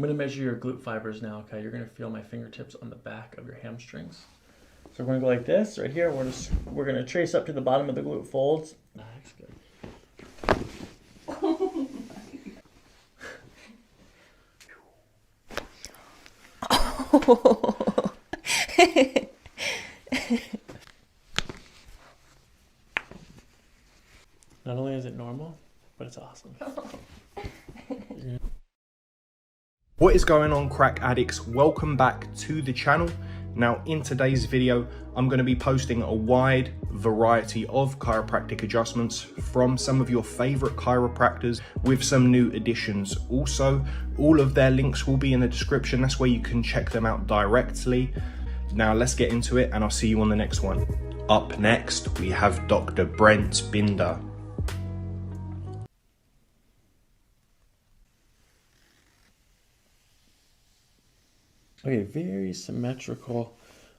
I'm gonna measure your glute fibers now, okay? You're gonna feel my fingertips on the back of your hamstrings. So we're gonna go like this, right here. We're gonna trace up to the bottom of the glute folds. That's good. Not only is it normal, but it's awesome. What is going on, crack addicts? Welcome back to the channel. Now in today's video, I'm going to be posting a wide variety of chiropractic adjustments from some of your favorite chiropractors with some new additions. Also, all of their links will be in the description. That's where you can check them out directly. Now let's get into it and I'll see you on the next one. Up next, we have Dr. Brent Binder. Okay, very symmetrical.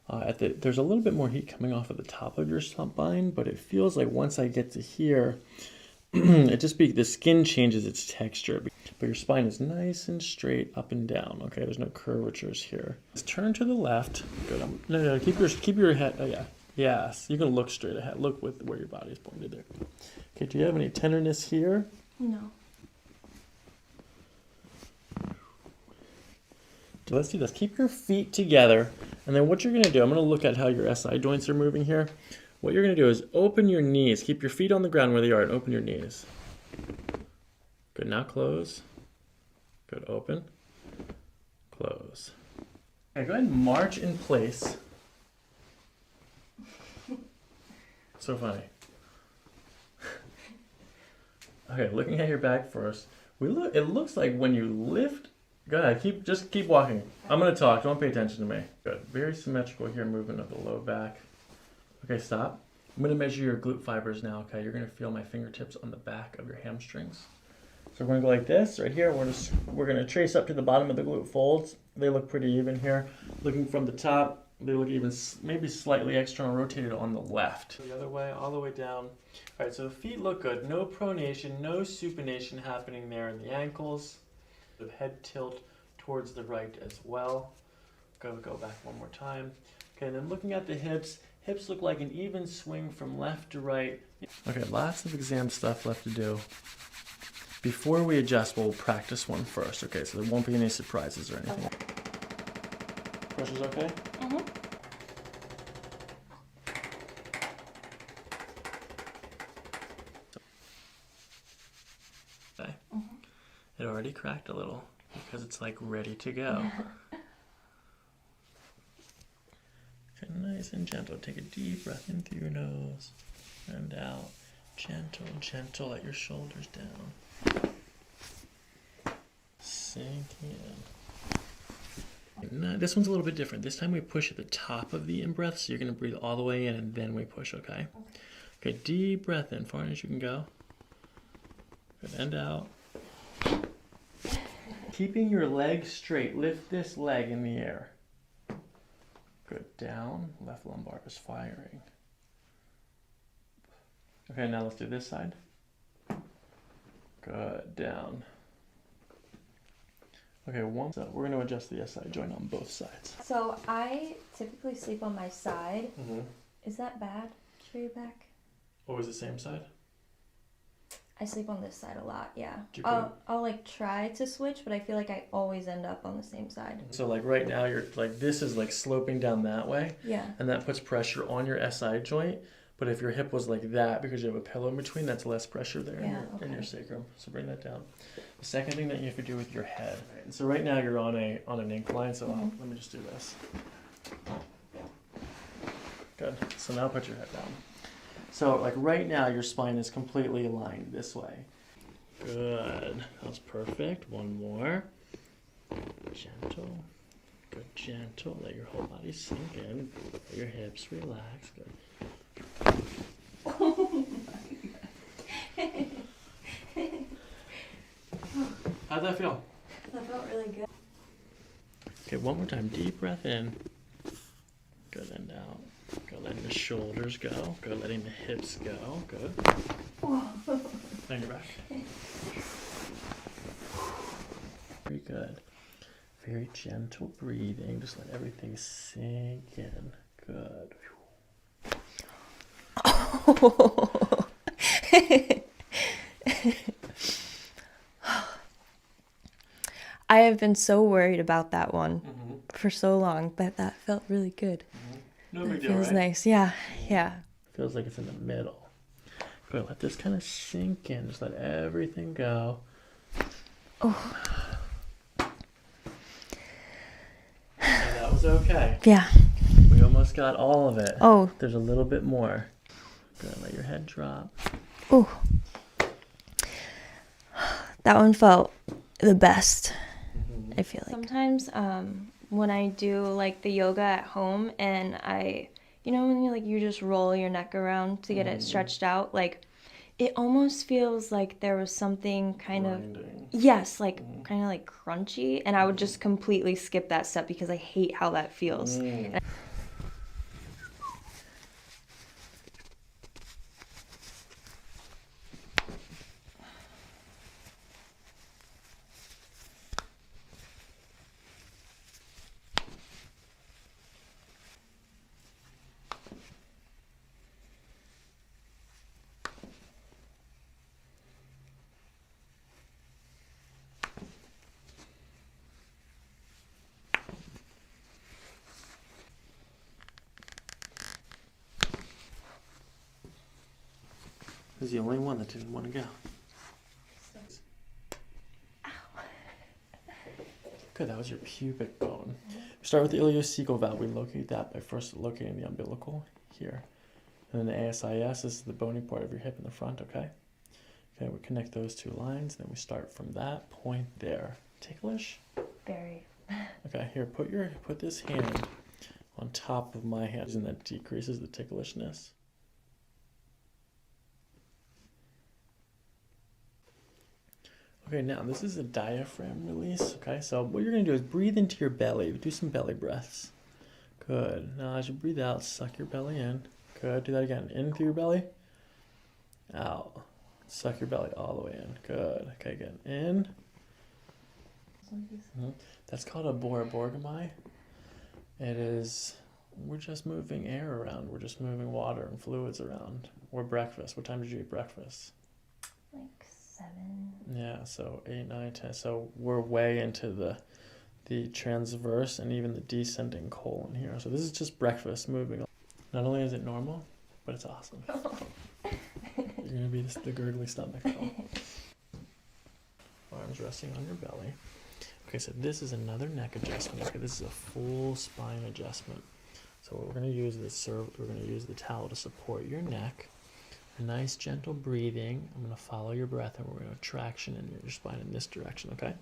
There's a little bit more heat coming off at the top of your spine, but it feels like once I get to here, the skin changes its texture. But your spine is nice and straight up and down. Okay, there's no curvatures here. Let's turn to the left. Good. No, keep your head. Oh yeah, yes. You can look straight ahead. Look with where your body is pointed there. Okay. Do you have any tenderness here? No. So let's do this. Keep your feet together, and then what you're going to do, I'm going to look at how your SI joints are moving here. What you're going to do is open your knees. Keep your feet on the ground where they are and open your knees. Good. Now close. Good. Open. Close. Okay, go ahead and march in place. So funny. Okay, looking at your back first. It looks like when you lift. Go ahead, just keep walking. I'm gonna talk, don't pay attention to me. Good, very symmetrical here, movement of the low back. Okay, stop. I'm gonna measure your glute fibers now, okay? You're gonna feel my fingertips on the back of your hamstrings. So we're gonna go like this, right here. We're gonna trace up to the bottom of the glute folds. They look pretty even here. Looking from the top, they look even maybe slightly external rotated on the left. The other way, all the way down. All right, so the feet look good. No pronation, no supination happening there in the ankles. The head tilt towards the right as well. Go back one more time. Okay, and then looking at the hips. Hips look like an even swing from left to right. Okay, lots of exam stuff left to do. Before we adjust, we'll practice one first. Okay, so there won't be any surprises or anything. Okay. Pressure's okay? Mm-hmm. Okay. Mm-hmm. It already cracked a little because it's like ready to go. Okay, nice and gentle. Take a deep breath in through your nose and out. Gentle, gentle. Let your shoulders down. Sink in. Now, this one's a little bit different. This time we push at the top of the in-breath, so you're going to breathe all the way in and then we push, okay? Okay, deep breath in, far as you can go. Good, and out. Keeping your legs straight, lift this leg in the air. Good, down, left lumbar is firing. Okay, now let's do this side. Good, down. Okay, so we're going to adjust the SI joint on both sides. So I typically sleep on my side. Mm-hmm. Is that bad for your back? Always the same side? I sleep on this side a lot, yeah. I'll like try to switch, but I feel like I always end up on the same side. So like right now, you're like, this is like sloping down that way. Yeah. And that puts pressure on your SI joint. But if your hip was like that, because you have a pillow in between, that's less pressure there in your sacrum. So bring that down. The second thing that you have to do with your head. Right, so right now you're on an incline, so let me just do this. Good. So now put your head down. So like right now your spine is completely aligned this way. Good. That's perfect. One more. Gentle. Good. Gentle. Let your whole body sink in. Let your hips relax. Good. Oh my God. How'd that feel? That felt really good. Okay, one more time. Deep breath in. Good, and out. Go letting the shoulders go. Go letting the hips go. Good. And your back. Very good. Very gentle breathing. Just let everything sink in. Good. I have been so worried about that one for so long, but that felt really good. No big It deal, feels right? nice. Yeah, yeah. Feels like it's in the middle. Good. Let this kind of sink in. Just let everything go. Oh, And that was okay. yeah. We almost got all of it. Oh, There's a little bit more. Good. Let your head drop. oh. That one felt the best. I feel like sometimes when I do like the yoga at home and when you just roll your neck around to get it stretched out, like it almost feels like there was something kind Grinding. of, yes, like kind of like crunchy, and I would just completely skip that step because I hate how that feels. This is the only one that didn't want to go. Good, that was your pubic bone. We start with the iliocecal valve. We locate that by first locating the umbilical here. And then the ASIS is the bony part of your hip in the front, okay? Okay, we connect those two lines, then we start from that point there. Ticklish? Very. Okay, here, put this hand on top of my hand, and that decreases the ticklishness. Okay, now this is a diaphragm release. Okay, so what you're gonna do is breathe into your belly. Do some belly breaths. Good. Now as you breathe out, suck your belly in. Good. Do that again. In through your belly. Out. Suck your belly all the way in. Good. Okay, again. In. That's called a borborygmi. It is. We're just moving air around. We're just moving water and fluids around. Or breakfast. What time did you eat breakfast? Like 7. Yeah, so 8, 9, 10. So we're way into the transverse and even the descending colon here. So this is just breakfast moving. Not only is it normal, but it's awesome. You're gonna be the gurgly stomach. Arms resting on your belly. Okay, so this is another neck adjustment. Okay, this is a full spine adjustment. So what we're gonna use is we're gonna use the towel to support your neck. A nice gentle breathing. I'm going to follow your breath and we're going to traction in your spine in this direction, okay?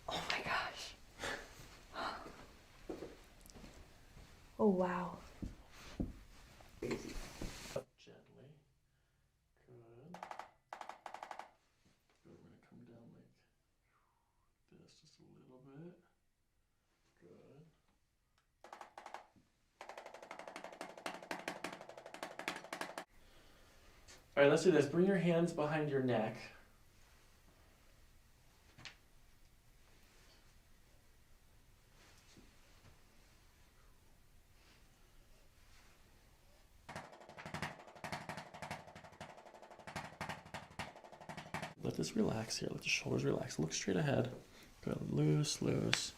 Oh my gosh. Oh wow. Gently. Good. Good. We're going to come down like this just a little bit. Good. All right, let's do this. Bring your hands behind your neck. Let this relax here. Let the shoulders relax. Look straight ahead. Good. Loose, loose.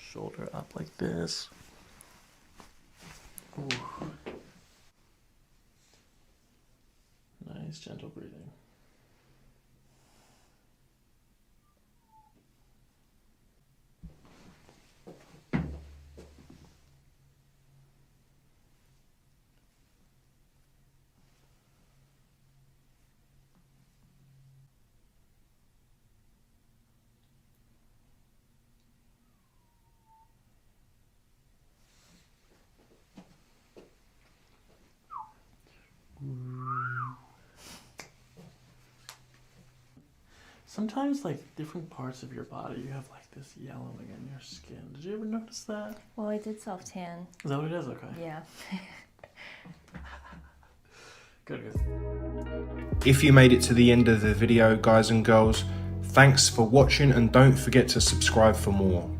Shoulder up like this. Ooh. Nice, gentle breathing. Sometimes, like, different parts of your body, you have, like, this yellowing in your skin. Did you ever notice that? Well, I did self-tan. Is that what it is? Okay. Yeah. Good. If you made it to the end of the video, guys and girls, thanks for watching, and don't forget to subscribe for more.